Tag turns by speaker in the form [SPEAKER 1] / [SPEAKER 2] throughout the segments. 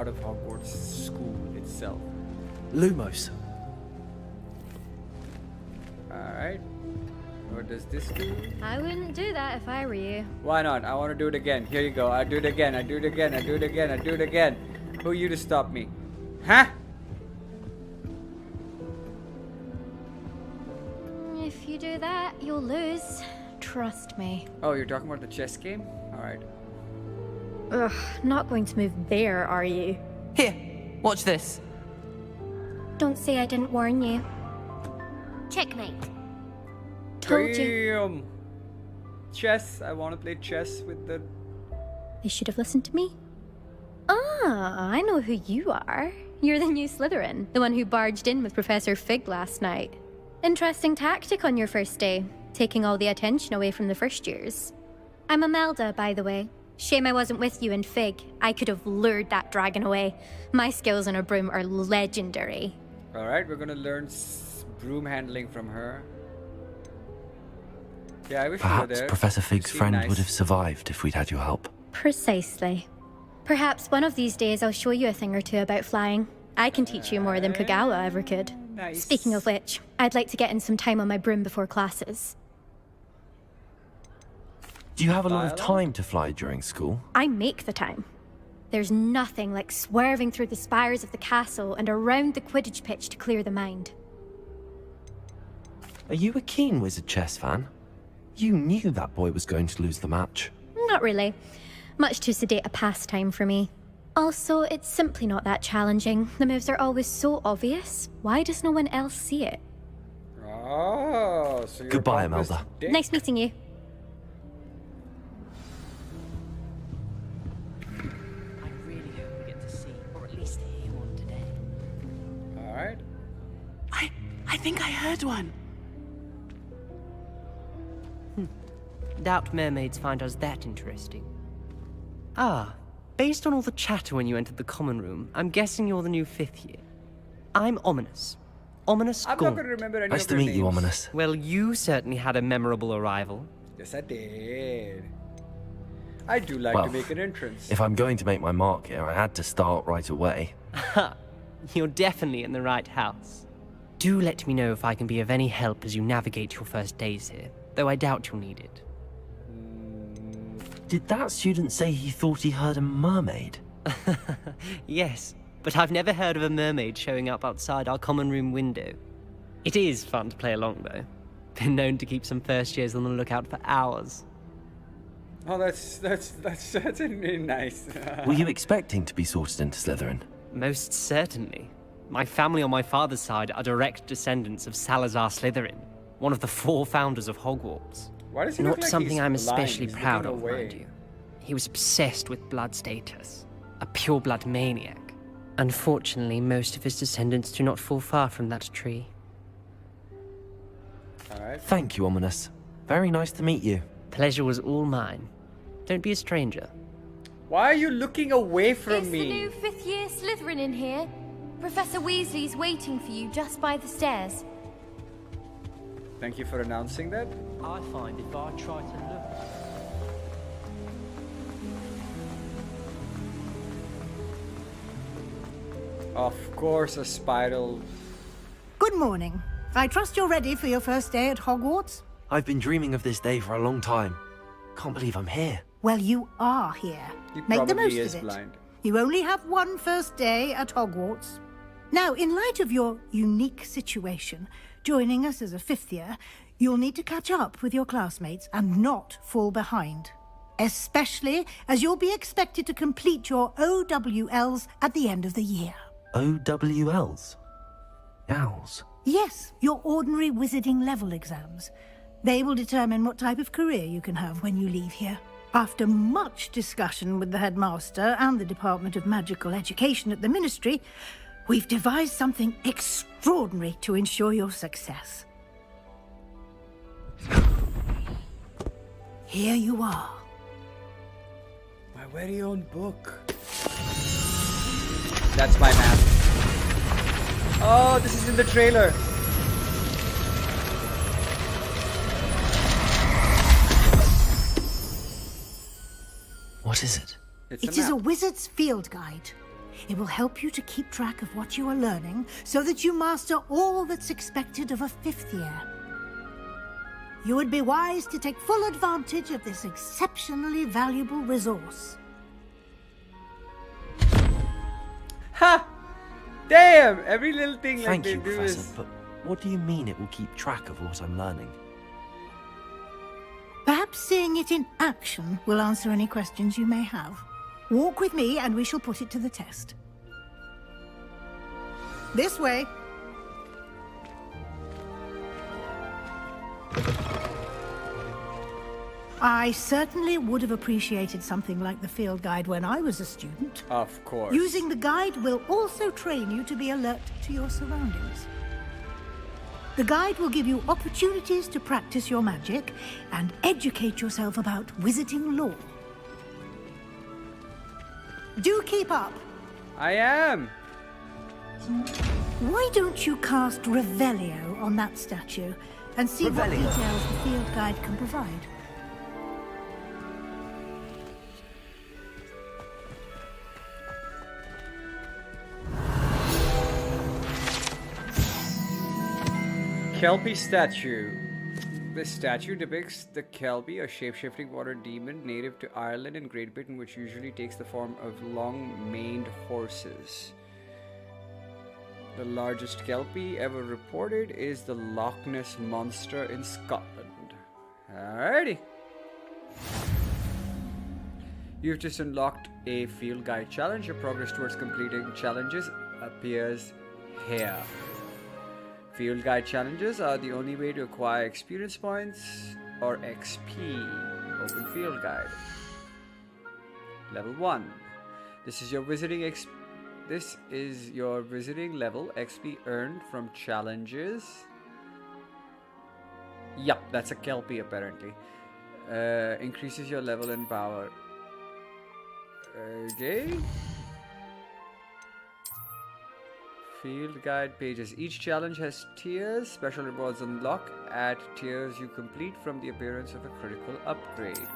[SPEAKER 1] out of Hogwarts school itself.
[SPEAKER 2] Lumos.
[SPEAKER 1] Alright. What does this do?
[SPEAKER 3] I wouldn't do that if I were you.
[SPEAKER 1] Why not? I want to do it again. Here you go. I do it again. I do it again. I do it again. I do it again. Who are you to stop me? Huh?
[SPEAKER 3] If you do that, you'll lose. Trust me.
[SPEAKER 1] Oh, you're talking about the chess game? Alright.
[SPEAKER 3] Ugh, not going to move there, are you?
[SPEAKER 2] Here, watch this.
[SPEAKER 3] Don't say I didn't warn you. Checkmate. Told you.
[SPEAKER 1] Damn. Chess. I want to play chess with the...
[SPEAKER 3] They should have listened to me. Ah, I know who you are. You're the new Slytherin, the one who barged in with Professor Fig last night. Interesting tactic on your first day, taking all the attention away from the first years. I'm Imelda, by the way. Shame I wasn't with you in Fig. I could have lured that dragon away. My skills on a broom are legendary.
[SPEAKER 1] Alright, we're gonna learn broom handling from her. Yeah, I wish you were
[SPEAKER 4] Perhaps
[SPEAKER 1] there.
[SPEAKER 4] Professor Fig's
[SPEAKER 1] Seemed
[SPEAKER 4] friend
[SPEAKER 1] nice.
[SPEAKER 4] would have survived if we'd had your help.
[SPEAKER 3] Precisely. Perhaps one of these days I'll show you a thing or two about flying. I can teach you more than Kagawa ever could.
[SPEAKER 1] Nice.
[SPEAKER 3] Speaking of which, I'd like to get in some time on my broom before classes.
[SPEAKER 4] Do you have a lot of
[SPEAKER 1] Dialogue?
[SPEAKER 4] time to fly during school?
[SPEAKER 3] I make the time. There's nothing like swerving through the spires of the castle and around the Quidditch pitch to clear the mind.
[SPEAKER 4] Are you a keen wizard chess fan? You knew that boy was going to lose the match.
[SPEAKER 3] Not really. Much too sedate a pastime for me. Also, it's simply not that challenging. The moves are always so obvious. Why does no one else see it?
[SPEAKER 1] Oh, so you're
[SPEAKER 4] Goodbye,
[SPEAKER 1] Hogwarts
[SPEAKER 4] Imelda.
[SPEAKER 1] dick.
[SPEAKER 3] Nice meeting you.
[SPEAKER 2] I really hope we get to see, or at least hear one today.
[SPEAKER 1] Alright.
[SPEAKER 5] I think I heard one.
[SPEAKER 2] Doubt mermaids find us that interesting. Ah, based on all the chatter when you entered the common room, I'm guessing you're the new 5th year. I'm Ominous. Ominous
[SPEAKER 1] I'm not
[SPEAKER 2] Gaunt.
[SPEAKER 1] gonna remember any
[SPEAKER 4] Nice
[SPEAKER 1] of
[SPEAKER 4] to
[SPEAKER 1] your
[SPEAKER 4] meet you,
[SPEAKER 1] names.
[SPEAKER 4] Ominous.
[SPEAKER 2] Well, you certainly had a memorable arrival.
[SPEAKER 1] Yes, I did. I do like
[SPEAKER 4] Well,
[SPEAKER 1] to make an entrance.
[SPEAKER 4] If I'm going to make my mark here, I had to start right away.
[SPEAKER 2] Ha! You're definitely in the right house. Do let me know if I can be of any help as you navigate your first days here, though I doubt you'll need it.
[SPEAKER 4] Did that student say he thought he heard a mermaid?
[SPEAKER 2] Yes, but I've never heard of a mermaid showing up outside our common room window. It is fun to play along, though. Been known to keep some first years on the lookout for hours.
[SPEAKER 1] Oh, that's really nice.
[SPEAKER 4] Were you expecting to be sorted into Slytherin?
[SPEAKER 2] Most certainly. My family on my father's side are direct descendants of Salazar Slytherin, one of the 4 founders of Hogwarts.
[SPEAKER 1] Why does he look
[SPEAKER 2] Not
[SPEAKER 1] like
[SPEAKER 2] something
[SPEAKER 1] he's
[SPEAKER 2] I'm
[SPEAKER 1] blind?
[SPEAKER 2] especially
[SPEAKER 1] He's
[SPEAKER 2] proud
[SPEAKER 1] looking
[SPEAKER 2] of,
[SPEAKER 1] away.
[SPEAKER 2] mind you. He was obsessed with blood status, a pure-blood maniac. Unfortunately, most of his descendants do not fall far from that tree.
[SPEAKER 1] Alright.
[SPEAKER 4] Thank you, Ominous. Very nice to meet you.
[SPEAKER 2] Pleasure was all mine. Don't be a stranger.
[SPEAKER 1] Why are you looking away from
[SPEAKER 6] It's
[SPEAKER 1] me?
[SPEAKER 6] the new 5th year Slytherin in here. Professor Weasley's waiting for you just by the stairs.
[SPEAKER 1] Thank you for announcing that.
[SPEAKER 2] I find if I try to look...
[SPEAKER 1] Of course, a spiral.
[SPEAKER 5] Good morning. I trust you're ready for your first day at Hogwarts?
[SPEAKER 4] I've been dreaming of this day for a long time. Can't believe I'm here.
[SPEAKER 5] Well, you are here.
[SPEAKER 1] He
[SPEAKER 5] Make the
[SPEAKER 1] probably
[SPEAKER 5] most
[SPEAKER 1] is
[SPEAKER 5] of it.
[SPEAKER 1] blind.
[SPEAKER 5] You only have one first day at Hogwarts. Now, in light of your unique situation, joining us as a 5th year, you'll need to catch up with your classmates and not fall behind. Especially as you'll be expected to complete your OWLs at the end of the year.
[SPEAKER 4] OWLs? Owls?
[SPEAKER 5] Yes, your ordinary wizarding level exams. They will determine what type of career you can have when you leave here. After much discussion with the headmaster and the Department of Magical Education at the Ministry, we've devised something extraordinary to ensure your success. Here you are.
[SPEAKER 1] My very own book. That's my map. Oh, this is in the trailer.
[SPEAKER 4] What is it?
[SPEAKER 1] It's
[SPEAKER 5] It
[SPEAKER 1] a
[SPEAKER 5] is a
[SPEAKER 1] map.
[SPEAKER 5] wizard's field guide. It will help you to keep track of what you are learning so that you master all that's expected of a 5th year. You would be wise to take full advantage of this exceptionally valuable resource.
[SPEAKER 1] Ha! Damn! Every little thing like
[SPEAKER 4] Thank
[SPEAKER 1] they
[SPEAKER 4] you,
[SPEAKER 1] do
[SPEAKER 4] Professor,
[SPEAKER 1] is...
[SPEAKER 4] but what do you mean it will keep track of what I'm learning?
[SPEAKER 5] Perhaps seeing it in action will answer any questions you may have. Walk with me and we shall put it to the test. This way. I certainly would have appreciated something like the field guide when I was a student.
[SPEAKER 1] Of course.
[SPEAKER 5] Using the guide will also train you to be alert to your surroundings. The guide will give you opportunities to practice your magic and educate yourself about wizarding lore. Do keep up.
[SPEAKER 1] I am.
[SPEAKER 5] Why don't you cast Revelio on that statue and see what
[SPEAKER 4] Revelio.
[SPEAKER 5] details the field guide can provide?
[SPEAKER 1] Kelpie statue. This statue depicts the Kelpie, a shape-shifting water demon native to Ireland and Great Britain, which usually takes the form of long-maned horses. The largest Kelpie ever reported is the Loch Ness Monster in Scotland. Alrighty. You've just unlocked a field guide challenge. Your progress towards completing challenges appears here. Field guide challenges are the only way to acquire experience points or XP. Open field guide. Level 1. This is your visiting level. XP earned from challenges. Yup, that's a Kelpie apparently. Increases your level and power. Okay. Field guide pages. Each challenge has tiers. Special rewards unlock at tiers you complete from the appearance of a critical upgrade.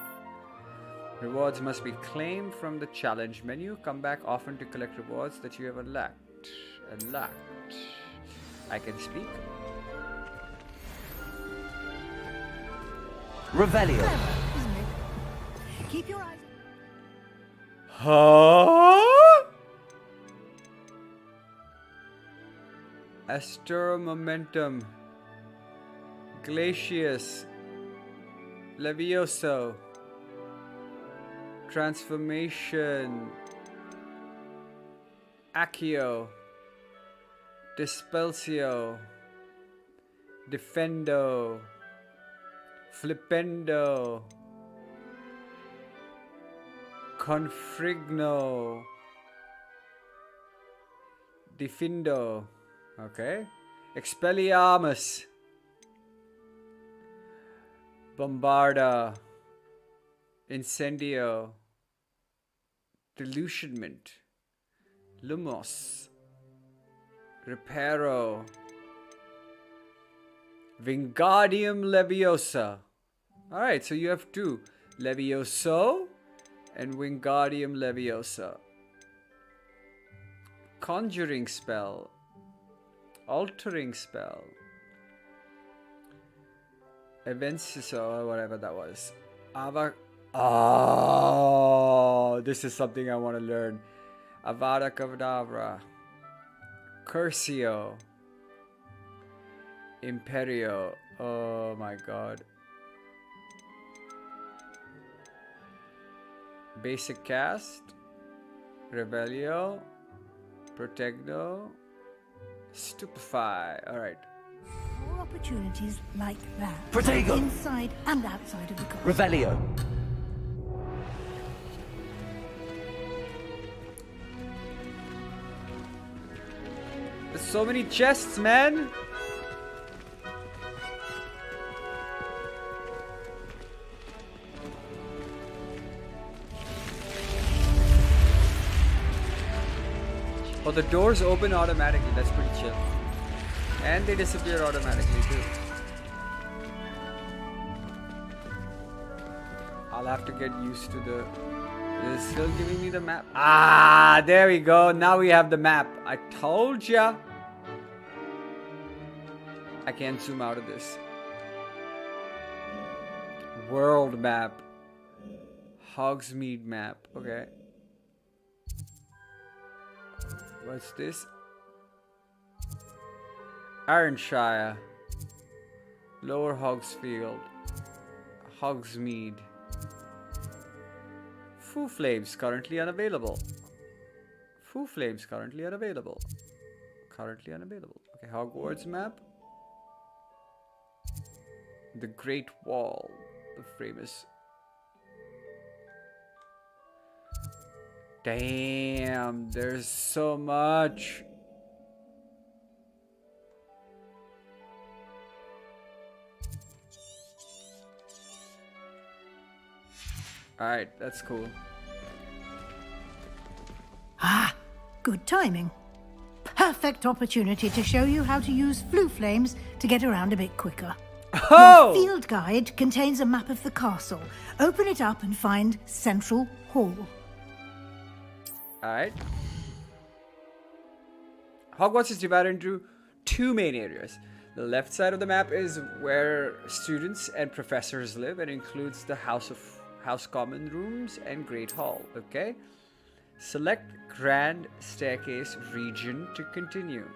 [SPEAKER 1] Rewards must be claimed from the challenge menu. Come back often to collect rewards that you have unlocked. I can speak.
[SPEAKER 4] Revelio.
[SPEAKER 5] Isn't it? Keep your eyes.
[SPEAKER 1] Huh? Astero Momentum, Glacius, Levioso, Transformation, Accio, Dispelsio, Defendo, Flipendo, Confrigno, Defindo. Okay. Expelliarmus. Bombarda. Incendio. Delusionment. Lumos. Reparo. Wingardium Leviosa. Alright, so you have two. Levioso and Wingardium Leviosa. Conjuring spell. Altering spell. Events, or whatever that was. Oh, this is something I want to learn. Avada Kedavra. Curcio. Imperio. Oh my god. Basic cast. Revelio. Protecno. Stupefy. Alright.
[SPEAKER 5] More opportunities like that.
[SPEAKER 4] Protego.
[SPEAKER 5] Inside and outside of the course.
[SPEAKER 4] Revelio.
[SPEAKER 1] There's so many chests, man! Oh, the doors open automatically. That's pretty chill. And they disappear automatically too. I'll have to get used to the Is it still giving me the map? Ah, there we go. Now we have the map. I told ya. I can't zoom out of this. World map. Hogsmeade map. Okay. What's this? Ironshire. Lower Hogsfield. Hogsmeade. Foo Flames currently unavailable. Foo Flames currently unavailable. Currently unavailable. Okay, Hogwarts map. The Great Wall. The famous. Damn, there's so much. Alright, that's cool.
[SPEAKER 5] Ah, good timing. Perfect opportunity to show you how to use flue flames to get around a bit quicker.
[SPEAKER 1] Oh!
[SPEAKER 5] Your field guide contains a map of the castle. Open it up and find Central Hall.
[SPEAKER 1] Alright. Hogwarts is divided into two main areas. The left side of the map is where students and professors live and includes the House Common Rooms and Great Hall. Okay? Select Grand Staircase region to continue.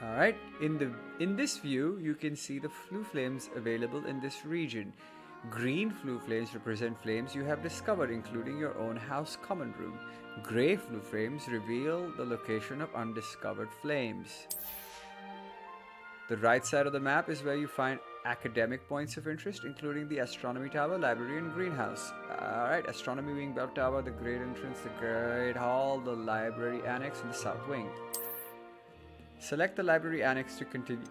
[SPEAKER 1] Alright, in this view, you can see the flue flames available in this region. Green flue flames represent flames you have discovered, including your own house common room. Grey flue flames reveal the location of undiscovered flames. The right side of the map is where you find academic points of interest, including the Astronomy Tower, Library, and Greenhouse. Alright, Astronomy Wing, Bell Tower, the Great Entrance, the Great Hall, the Library Annex, and the South Wing. Select the Library Annex to continue.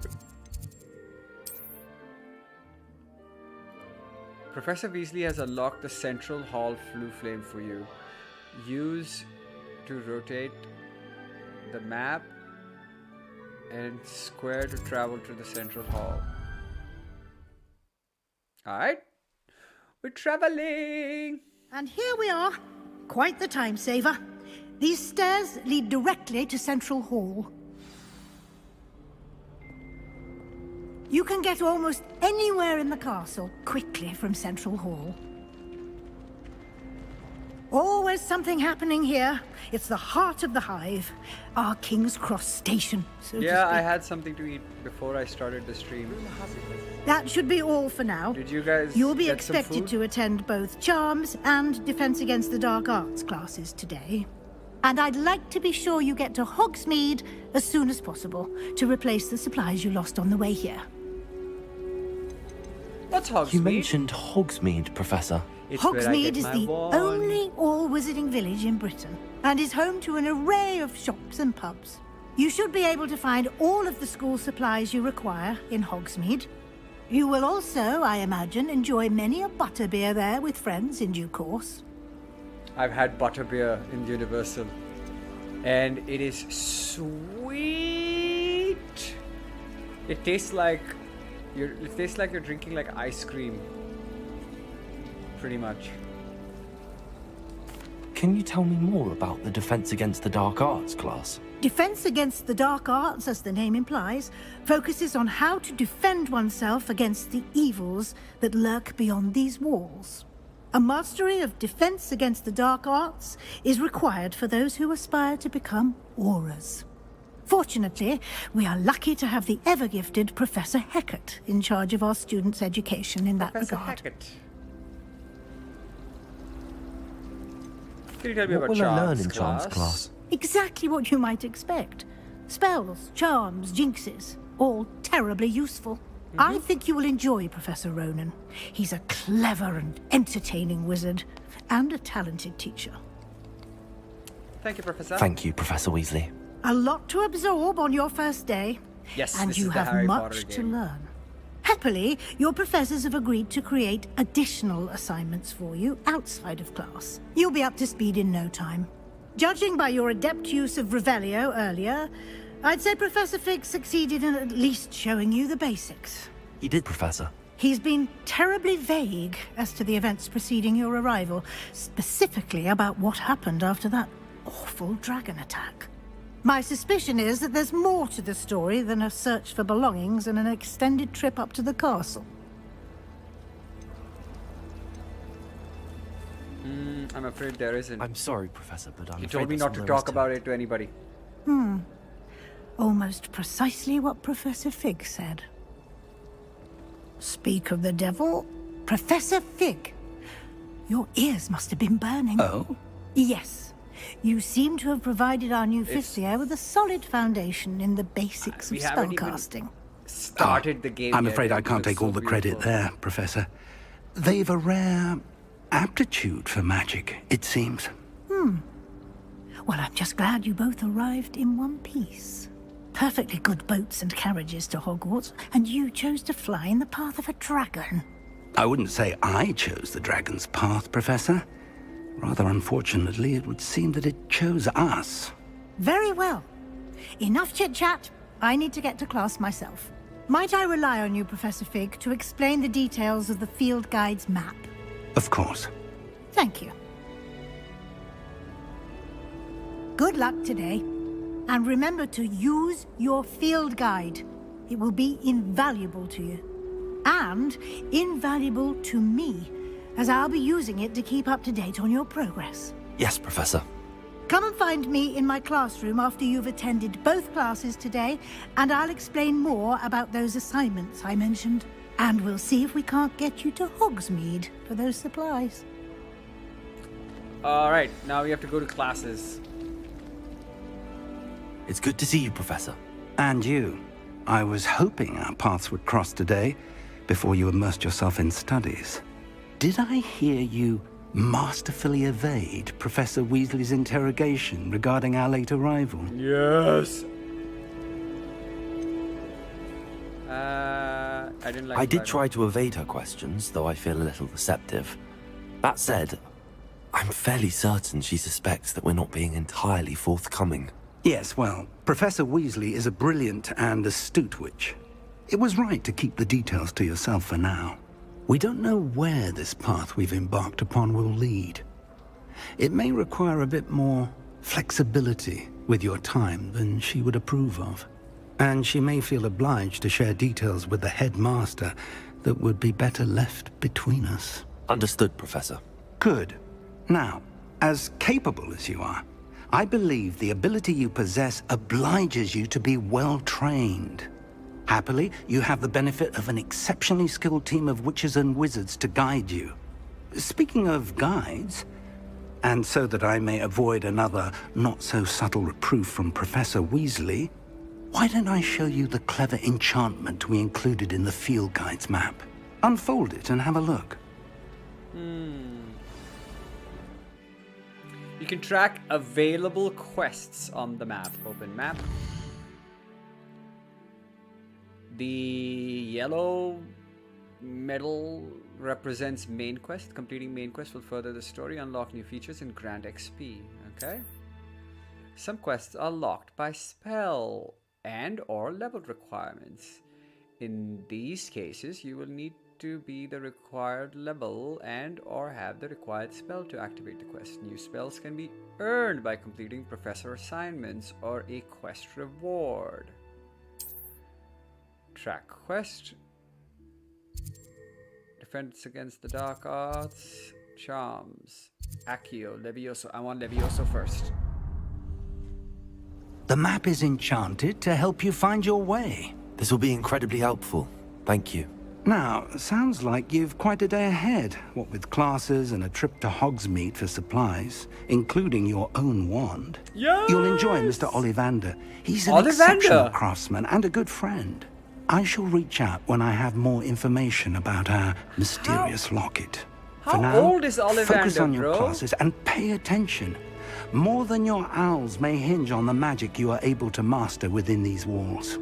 [SPEAKER 1] Professor Weasley has unlocked the Central Hall flue flame for you. Use to rotate the map and square to travel to the Central Hall. Alright, we're traveling!
[SPEAKER 5] And here we are. Quite the time saver. These stairs lead directly to Central Hall. You can get almost anywhere in the castle quickly from Central Hall. Always something happening here. It's the heart of the hive. Our King's Cross station, so to speak.
[SPEAKER 1] I had something to eat before I started the stream.
[SPEAKER 5] That should be all for now.
[SPEAKER 1] Did you guys
[SPEAKER 5] You'll be
[SPEAKER 1] get some
[SPEAKER 5] expected
[SPEAKER 1] food?
[SPEAKER 5] to attend both Charms and Defense Against the Dark Arts classes today. And I'd like to be sure you get to Hogsmeade as soon as possible to replace the supplies you lost on the way here.
[SPEAKER 1] What's Hogsmeade?
[SPEAKER 4] You mentioned Hogsmeade, Professor.
[SPEAKER 1] It's where I
[SPEAKER 5] Hogsmeade
[SPEAKER 1] get
[SPEAKER 5] is
[SPEAKER 1] my
[SPEAKER 5] the
[SPEAKER 1] wand.
[SPEAKER 5] only all-wizarding village in Britain and is home to an array of shops and pubs. You should be able to find all of the school supplies you require in Hogsmeade. You will also, I imagine, enjoy many a butterbeer there with friends in due course.
[SPEAKER 1] I've had butterbeer in Universal, and it is sweet. It tastes like you're drinking like ice cream, pretty much.
[SPEAKER 4] Can you tell me more about the Defense Against the Dark Arts class?
[SPEAKER 5] Defense Against the Dark Arts, as the name implies, focuses on how to defend oneself against the evils that lurk beyond these walls. A mastery of Defense Against the Dark Arts is required for those who aspire to become Aurors. Fortunately, we are lucky to have the ever-gifted Professor Hecat in charge of our students' education in that
[SPEAKER 1] Professor
[SPEAKER 5] regard.
[SPEAKER 1] Hackett. Can you tell me
[SPEAKER 4] What
[SPEAKER 1] about
[SPEAKER 4] will I learn
[SPEAKER 1] Charms
[SPEAKER 4] in Charms class?
[SPEAKER 5] Exactly what you might expect. Spells, charms, jinxes, all terribly useful. I think you will enjoy Professor Ronan. He's a clever and entertaining wizard, and a talented teacher.
[SPEAKER 1] Thank you, Professor.
[SPEAKER 4] Thank you, Professor Weasley.
[SPEAKER 5] A lot to absorb on your first day.
[SPEAKER 1] Yes,
[SPEAKER 5] and
[SPEAKER 1] this
[SPEAKER 5] you
[SPEAKER 1] is the
[SPEAKER 5] have
[SPEAKER 1] Harry
[SPEAKER 5] much
[SPEAKER 1] Potter
[SPEAKER 5] to
[SPEAKER 1] game.
[SPEAKER 5] learn. Happily, your professors have agreed to create additional assignments for you outside of class. You'll be up to speed in no time. Judging by your adept use of Revelio earlier, I'd say Professor Fig succeeded in at least showing you the basics.
[SPEAKER 4] He did, Professor.
[SPEAKER 5] He's been terribly vague as to the events preceding your arrival, specifically about what happened after that awful dragon attack. My suspicion is that there's more to the story than a search for belongings and an extended trip up to the castle.
[SPEAKER 1] I'm afraid there isn't.
[SPEAKER 4] I'm sorry, Professor, but I'm
[SPEAKER 1] He
[SPEAKER 4] afraid
[SPEAKER 1] told me
[SPEAKER 4] that's
[SPEAKER 1] not to
[SPEAKER 4] all there is
[SPEAKER 1] talk about it to anybody.
[SPEAKER 5] Almost precisely what Professor Fig said. Speak of the devil, Professor Fig. Your ears must have been burning.
[SPEAKER 7] Oh?
[SPEAKER 5] Yes. You seem to have provided our new fifth year with a solid foundation in the basics of
[SPEAKER 1] We haven't even
[SPEAKER 5] spellcasting.
[SPEAKER 1] started the game
[SPEAKER 7] I'm
[SPEAKER 1] yet,
[SPEAKER 7] afraid I
[SPEAKER 1] and
[SPEAKER 7] can't
[SPEAKER 1] it's
[SPEAKER 7] take
[SPEAKER 1] so
[SPEAKER 7] all the credit
[SPEAKER 1] beautiful.
[SPEAKER 7] there, Professor. They've a rare aptitude for magic, it seems.
[SPEAKER 5] Well, I'm just glad you both arrived in one piece. Perfectly good boats and carriages to Hogwarts, and you chose to fly in the path of a dragon.
[SPEAKER 7] I wouldn't say I chose the dragon's path, Professor. Rather unfortunately, it would seem that it chose us.
[SPEAKER 5] Very well. Enough chit-chat. I need to get to class myself. Might I rely on you, Professor Fig, to explain the details of the field guide's map?
[SPEAKER 7] Of course.
[SPEAKER 5] Thank you. Good luck today. And remember to use your field guide. It will be invaluable to you. And invaluable to me, as I'll be using it to keep up to date on your progress.
[SPEAKER 4] Yes, Professor.
[SPEAKER 5] Come and find me in my classroom after you've attended both classes today, and I'll explain more about those assignments I mentioned. And we'll see if we can't get you to Hogsmeade for those supplies.
[SPEAKER 1] Alright, now we have to go to classes.
[SPEAKER 4] It's good to see you, Professor.
[SPEAKER 7] And you. I was hoping our paths would cross today, before you immersed yourself in studies. Did I hear you masterfully evade Professor Weasley's interrogation regarding our late arrival?
[SPEAKER 1] Yes! I didn't like
[SPEAKER 4] I did
[SPEAKER 1] that.
[SPEAKER 4] try to evade her questions, though I feel a little receptive. That said, I'm fairly certain she suspects that we're not being entirely forthcoming.
[SPEAKER 7] Yes, well, Professor Weasley is a brilliant and astute witch. It was right to keep the details to yourself for now. We don't know where this path we've embarked upon will lead. It may require a bit more flexibility with your time than she would approve of. And she may feel obliged to share details with the headmaster that would be better left between us.
[SPEAKER 4] Understood, Professor.
[SPEAKER 7] Good. Now, as capable as you are, I believe the ability you possess obliges you to be well trained. Happily, you have the benefit of an exceptionally skilled team of witches and wizards to guide you. Speaking of guides, and so that I may avoid another not-so-subtle reproof from Professor Weasley, why don't I show you the clever enchantment we included in the field guide's map? Unfold it and have a look.
[SPEAKER 1] You can track available quests on the map. Open map. The yellow medal represents main quest. Completing main quest will further the story, unlock new features, and grant XP. Okay. Some quests are locked by spell and or level requirements. In these cases, you will need to be the required level and or have the required spell to activate the quest. New spells can be earned by completing professor assignments or a quest reward. Track quest. Defense against the dark arts. Charms. Accio. Levioso. I want Levioso first.
[SPEAKER 7] The map is enchanted to help you find your way.
[SPEAKER 4] This will be incredibly helpful. Thank you.
[SPEAKER 7] Now, sounds like you've quite a day ahead, what with classes and a trip to Hogsmeade for supplies, including your own wand.
[SPEAKER 1] Yes!
[SPEAKER 7] You'll enjoy Mr. Ollivander. He's an
[SPEAKER 1] Ollivander!
[SPEAKER 7] exceptional craftsman and a good friend. I shall reach out when I have more information about our mysterious locket.
[SPEAKER 1] How
[SPEAKER 7] For now,
[SPEAKER 1] old is Ollivander,
[SPEAKER 7] focus on your
[SPEAKER 1] bro?
[SPEAKER 7] classes and pay attention. More than your owls may hinge on the magic you are able to master within these walls.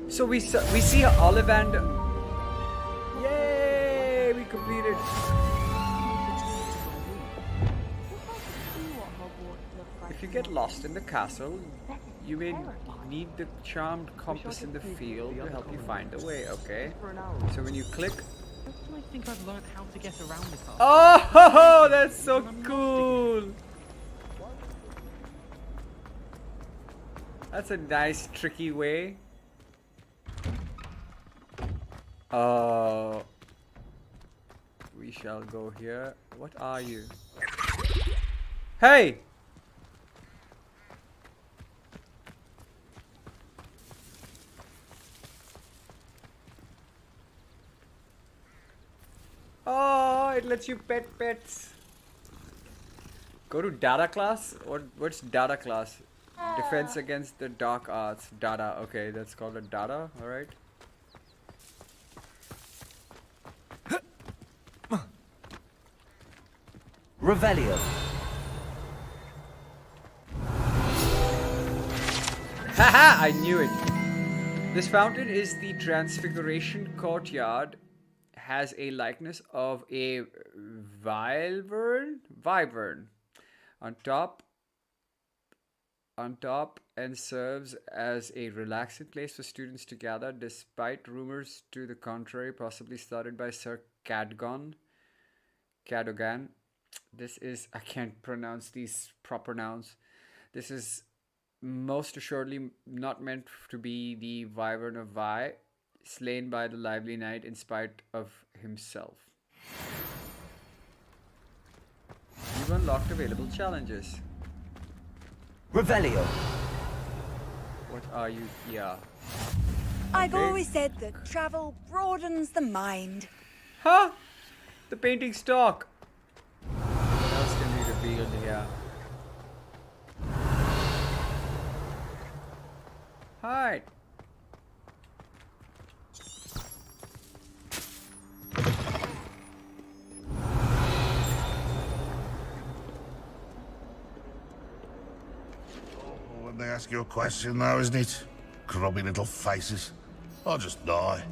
[SPEAKER 1] So we see Ollivander. Yay! We completed. If you get lost in the castle, You may need the charmed compass in the field to help you find the way. Okay. So when you click.
[SPEAKER 8] I think I've learned how to get around the castle.
[SPEAKER 1] Oh, that's so cool. That's a nice, tricky way. We shall go here. What are you? Hey! Oh, it lets you pet pets. Go to data class? What's data class? Defense against the dark arts. Data. Okay, that's called a data. Alright.
[SPEAKER 2] Revelio.
[SPEAKER 1] Haha! I knew it. This fountain is the Transfiguration Courtyard. Has a likeness of a wyvern on top, and serves as a relaxing place for students to gather, despite rumors to the contrary, possibly started by Sir Cadogan. This is, I can't pronounce these proper nouns. This is most assuredly not meant to be the wyvern of Vi, slain by the lively knight in spite of himself. You've unlocked available challenges.
[SPEAKER 2] Revelio.
[SPEAKER 1] What are you? Yeah.
[SPEAKER 9] I've
[SPEAKER 1] Okay.
[SPEAKER 9] always said that travel broadens the mind.
[SPEAKER 1] Huh? The painting stock. What else can be revealed here? Hi.
[SPEAKER 10] When they ask you a question though, isn't it? Grubby little faces. I'll just die.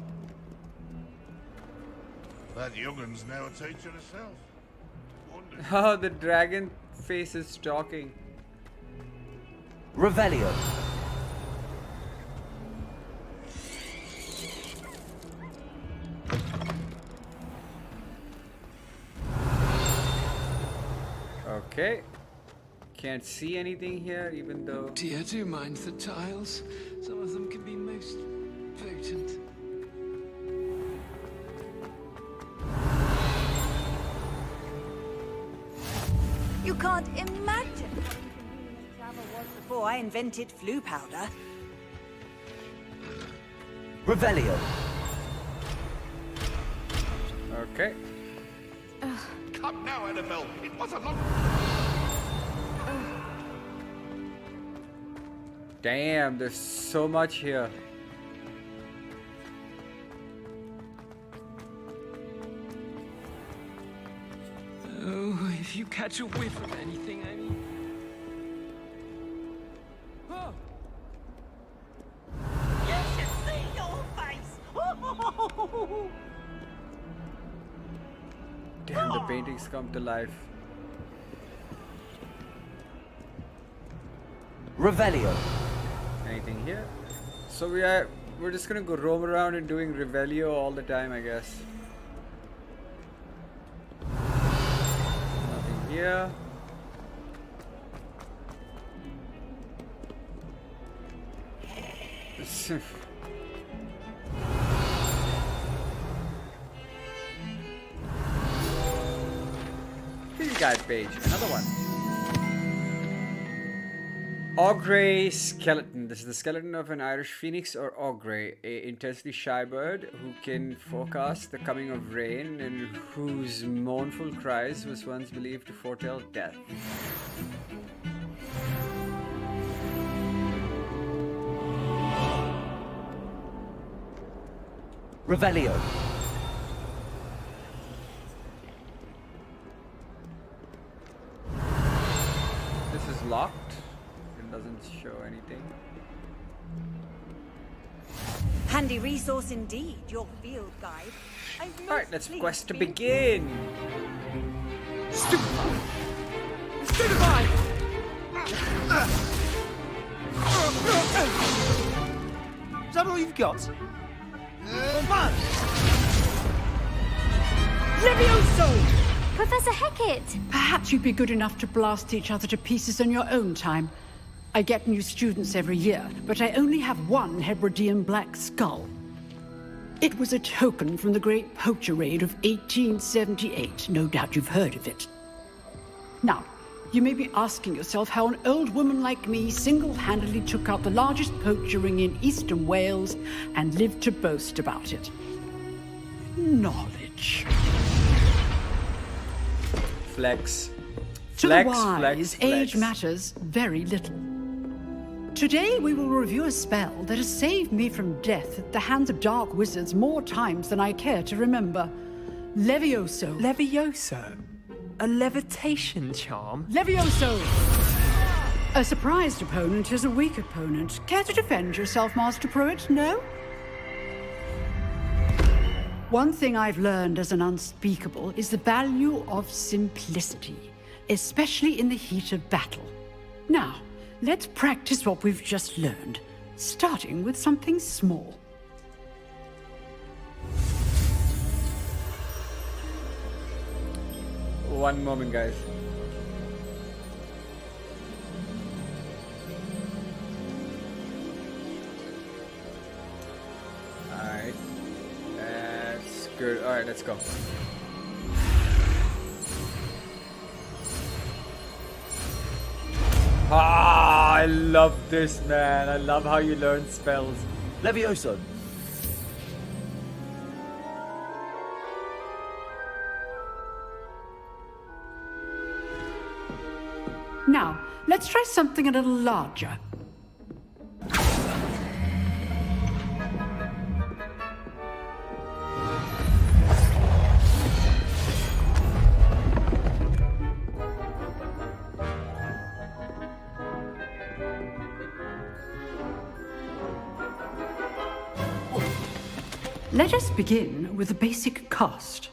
[SPEAKER 10] That youngun's now a teacher herself. Wonder.
[SPEAKER 1] Oh, the dragon face is talking.
[SPEAKER 2] Revelio.
[SPEAKER 1] Okay. Can't see anything here, even though...
[SPEAKER 11] Dear, do mind the tiles. Some of them can be most potent.
[SPEAKER 9] You can't imagine how inconvenient travel was before I invented flu powder.
[SPEAKER 2] Revelio.
[SPEAKER 1] Okay.
[SPEAKER 10] Come now, Annabelle. It was a long...
[SPEAKER 1] Damn, there's so much here.
[SPEAKER 11] Oh, if you catch a whiff of anything, I mean... Oh!
[SPEAKER 9] You should see your face!
[SPEAKER 1] Damn, the paintings come to life.
[SPEAKER 2] Revelio.
[SPEAKER 1] Anything here? So we're just gonna go roam around and doing Revelio all the time, I guess. Nothing here. Field guide page, another one. Ogre skeleton. This is the skeleton of an Irish phoenix or ogre, a intensely shy bird who can forecast the coming of rain and whose mournful cries was once believed to foretell death.
[SPEAKER 2] Revelio.
[SPEAKER 1] This is locked. It doesn't show anything.
[SPEAKER 9] Handy resource indeed, your field guide.
[SPEAKER 1] Alright, let's quest to begin.
[SPEAKER 11] Stupefy!
[SPEAKER 12] that all you've got?
[SPEAKER 13] Levioso!
[SPEAKER 6] Professor Hecat!
[SPEAKER 13] Perhaps you'd be good enough to blast each other to pieces in your own time. I get new students every year, but I only have one Hebridean black skull. It was a token from the Great Poacher Raid of 1878. No doubt you've heard of it. Now, you may be asking yourself how an old woman like me single-handedly took out the largest poacher ring in eastern Wales and lived to boast about it. Knowledge.
[SPEAKER 1] Flex.
[SPEAKER 13] To
[SPEAKER 1] Flex,
[SPEAKER 13] the wise,
[SPEAKER 1] flex,
[SPEAKER 13] age
[SPEAKER 1] flex.
[SPEAKER 13] matters very little. Today we will review a spell that has saved me from death at the hands of dark wizards more times than I care to remember. Levioso.
[SPEAKER 12] Levioso? A levitation charm?
[SPEAKER 13] Levioso! A surprised opponent is a weak opponent. Care to defend yourself, Master Pruitt? No? One thing I've learned as an unspeakable is the value of simplicity, especially in the heat of battle. Now, let's practice what we've just learned, starting with something small.
[SPEAKER 1] One moment, guys. Alright. That's good. Alright, let's go. Ah, I love this, man. I love how you learn spells.
[SPEAKER 12] Levioso.
[SPEAKER 13] Now, let's try something a little larger. Let us begin with the basic cast.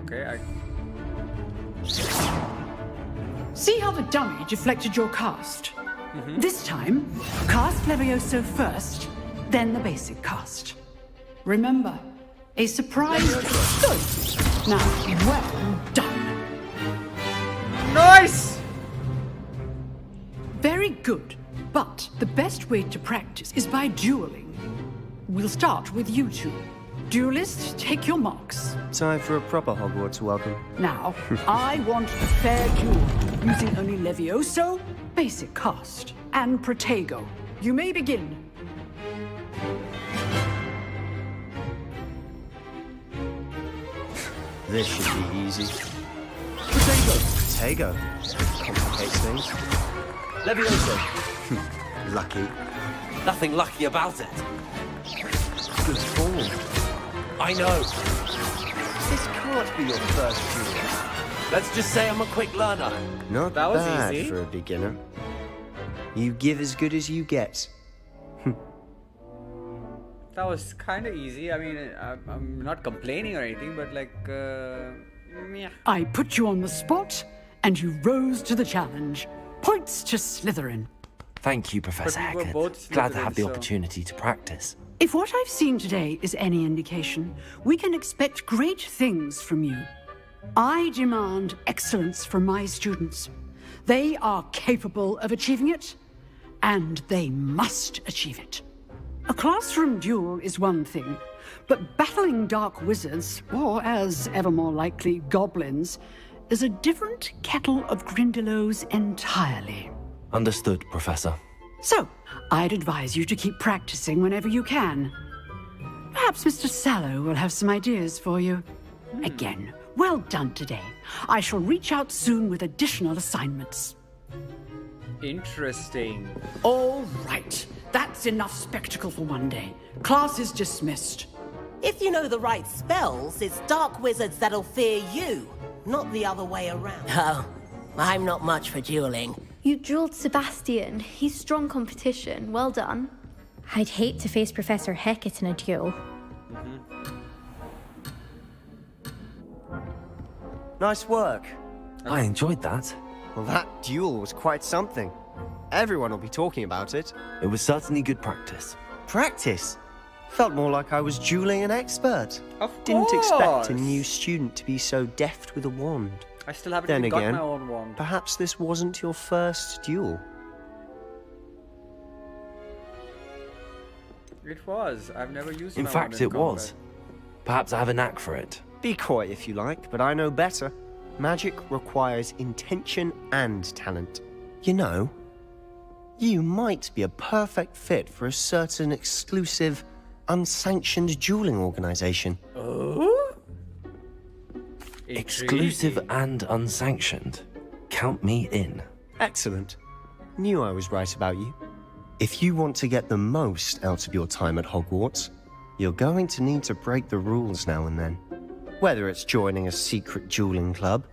[SPEAKER 1] Okay,
[SPEAKER 13] See how the dummy deflected your cast? This time, cast Levioso first, then the basic cast. Remember, a surprise. Good. Now, well done.
[SPEAKER 1] Nice!
[SPEAKER 13] Very good. But the best way to practice is by dueling. We'll start with you two. Duelists, take your marks.
[SPEAKER 12] Time for a proper Hogwarts welcome.
[SPEAKER 13] Now, I want a fair duel, using only Levioso, basic cast, and Protego. You may begin.
[SPEAKER 12] This should be easy. Protego. Complicates things.
[SPEAKER 4] Levioso. Lucky. Nothing lucky about it.
[SPEAKER 12] Good form.
[SPEAKER 4] I know.
[SPEAKER 12] This can't be your first duel.
[SPEAKER 4] Let's just say I'm a quick learner.
[SPEAKER 12] Not
[SPEAKER 1] That was
[SPEAKER 12] bad
[SPEAKER 1] easy.
[SPEAKER 12] for a beginner. You give as good as you get.
[SPEAKER 1] That was kind of easy. I mean, I'm not complaining or anything, but like, meh.
[SPEAKER 13] I put you on the spot, and you rose to the challenge. Points to Slytherin.
[SPEAKER 4] Thank you, Professor
[SPEAKER 1] But we were
[SPEAKER 4] Hecat.
[SPEAKER 1] both
[SPEAKER 4] Glad to have the
[SPEAKER 1] Slytherin, so-
[SPEAKER 4] opportunity to practice.
[SPEAKER 13] If what I've seen today is any indication, we can expect great things from you. I demand excellence from my students. They are capable of achieving it, and they must achieve it. A classroom duel is one thing, but battling dark wizards, or as ever more likely, goblins, is a different kettle of Grindylows entirely.
[SPEAKER 4] Understood, Professor.
[SPEAKER 13] So, I'd advise you to keep practicing whenever you can. Perhaps Mr. Sallow will have some ideas for you. Again, well done today. I shall reach out soon with additional assignments.
[SPEAKER 1] Interesting.
[SPEAKER 13] All right. That's enough spectacle for one day. Class is dismissed.
[SPEAKER 14] If you know the right spells, it's dark wizards that'll fear you, not the other way around.
[SPEAKER 15] Oh, I'm not much for dueling.
[SPEAKER 6] You drilled Sebastian. He's strong competition. Well done.
[SPEAKER 3] I'd hate to face Professor Hecat in a duel.
[SPEAKER 12] Nice work.
[SPEAKER 4] I enjoyed that.
[SPEAKER 12] Well, that duel was quite something. Everyone will be talking about it.
[SPEAKER 4] It was certainly good practice.
[SPEAKER 12] Practice? Felt more like I was dueling an expert.
[SPEAKER 1] Of
[SPEAKER 12] Didn't expect a
[SPEAKER 1] course.
[SPEAKER 12] new student to be so deft with a wand.
[SPEAKER 1] I still haven't
[SPEAKER 12] Then
[SPEAKER 1] even
[SPEAKER 12] again,
[SPEAKER 1] got my own wand.
[SPEAKER 12] perhaps this wasn't your first duel.
[SPEAKER 1] It was. I've never used
[SPEAKER 4] In
[SPEAKER 1] my
[SPEAKER 4] fact,
[SPEAKER 1] wand in
[SPEAKER 4] it was. Perhaps I have a knack for it.
[SPEAKER 12] Be coy if you like, but I know better. Magic requires intention and talent. You know, you might be a perfect fit for a certain exclusive, unsanctioned dueling organization.
[SPEAKER 1] Oh?
[SPEAKER 4] Exclusive and unsanctioned. Count me in.
[SPEAKER 12] Excellent. Knew I was right about you. If you want to get the most out of your time at Hogwarts, you're going to need to break the rules now and then. Whether it's joining a secret dueling club,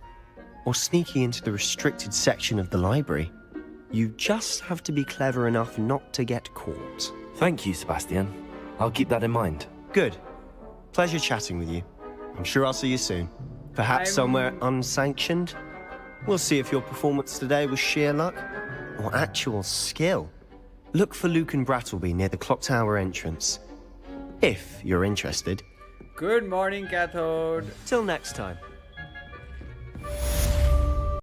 [SPEAKER 12] or sneaking into the restricted section of the library, you just have to be clever enough not to get caught.
[SPEAKER 4] Thank you, Sebastian. I'll keep that in mind.
[SPEAKER 12] Good. Pleasure chatting with you. I'm sure I'll see you soon. Perhaps somewhere unsanctioned? We'll see if your performance today was sheer luck or actual skill. Look for Luke and Brattleby near the clock tower entrance. If you're interested.
[SPEAKER 1] Good morning, Cathode.
[SPEAKER 12] Till next time.